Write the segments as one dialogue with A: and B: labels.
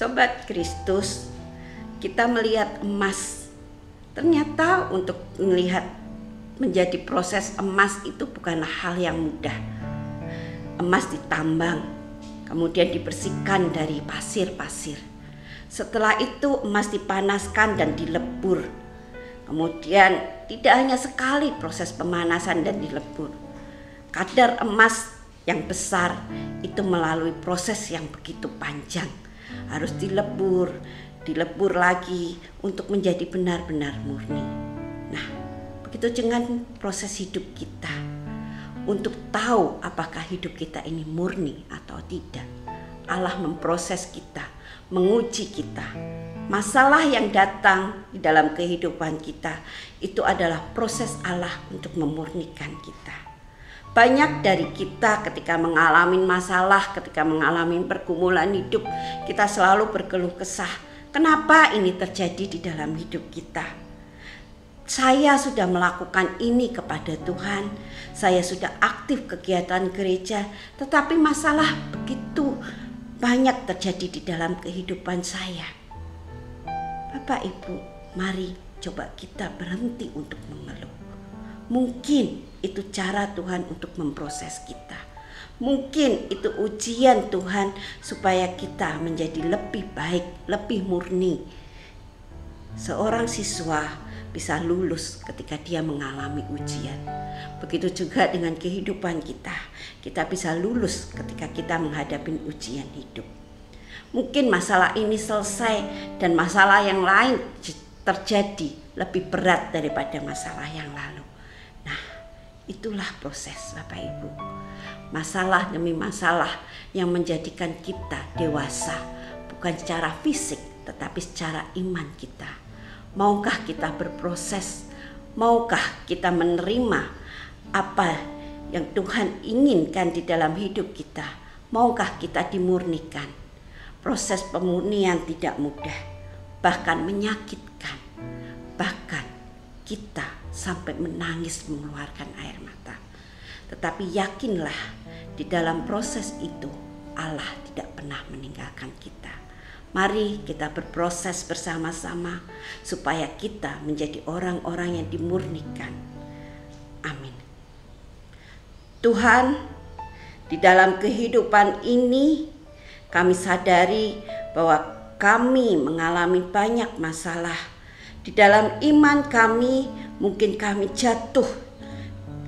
A: Sobat Kristus, kita melihat emas. Ternyata untuk melihat menjadi proses emas itu bukanlah hal yang mudah. Emas ditambang, kemudian dibersihkan dari pasir-pasir. Setelah itu emas dipanaskan dan dilebur. Kemudian tidak hanya sekali proses pemanasan dan dilebur. Kadar emas yang besar itu melalui proses yang begitu panjang. Harus dilebur lagi untuk menjadi benar-benar murni. Nah, begitu dengan proses hidup kita. Untuk tahu apakah hidup kita ini murni atau tidak, Allah memproses kita, menguji kita. Masalah yang datang di dalam kehidupan kita itu adalah proses Allah untuk memurnikan kita. Banyak dari kita ketika mengalami masalah, ketika mengalami pergumulan hidup, kita selalu berkeluh kesah. Kenapa ini terjadi di dalam hidup kita? Saya sudah melakukan ini kepada Tuhan, saya sudah aktif kegiatan gereja, tetapi masalah begitu banyak terjadi di dalam kehidupan saya. Bapak Ibu, mari coba kita berhenti untuk mengeluh. Mungkin itu cara Tuhan untuk memproses kita. Mungkin itu ujian Tuhan supaya kita menjadi lebih baik, lebih murni. Seorang siswa bisa lulus ketika dia mengalami ujian. Begitu juga dengan kehidupan kita. Kita bisa lulus ketika kita menghadapi ujian hidup. Mungkin masalah ini selesai dan masalah yang lain terjadi lebih berat daripada masalah yang lalu. Nah, itulah proses Bapak Ibu. Masalah demi masalah yang menjadikan kita dewasa, bukan secara fisik tetapi secara iman kita. Maukah kita berproses? Maukah kita menerima apa yang Tuhan inginkan di dalam hidup kita? Maukah kita dimurnikan? Proses pemurnian tidak mudah, bahkan menyakitkan. Bahkan kita sampai menangis mengeluarkan air mata. Tetapi yakinlah di dalam proses itu Allah tidak pernah meninggalkan kita. Mari kita berproses bersama-sama supaya kita menjadi orang-orang yang dimurnikan. Amin. Tuhan, di dalam kehidupan ini kami sadari bahwa kami mengalami banyak masalah. Di dalam iman kami mungkin kami jatuh,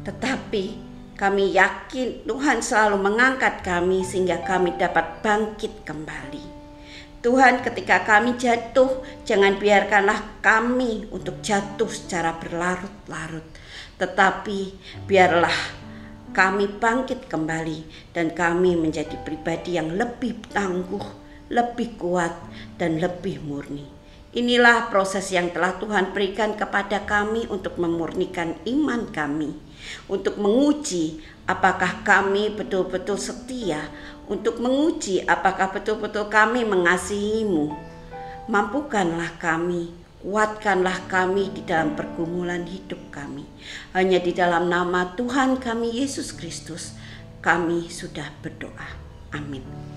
A: tetapi kami yakin Tuhan selalu mengangkat kami sehingga kami dapat bangkit kembali. Tuhan, ketika kami jatuh, jangan biarkanlah kami untuk jatuh secara berlarut-larut, tetapi biarlah kami bangkit kembali dan kami menjadi pribadi yang lebih tangguh, lebih kuat, dan lebih murni. Inilah proses yang telah Tuhan berikan kepada kami untuk memurnikan iman kami, untuk menguji apakah kami betul-betul setia, untuk menguji apakah betul-betul kami mengasihi-Mu. Mampukanlah kami, kuatkanlah kami di dalam pergumulan hidup kami. Hanya di dalam nama Tuhan kami Yesus Kristus, kami sudah berdoa. Amin.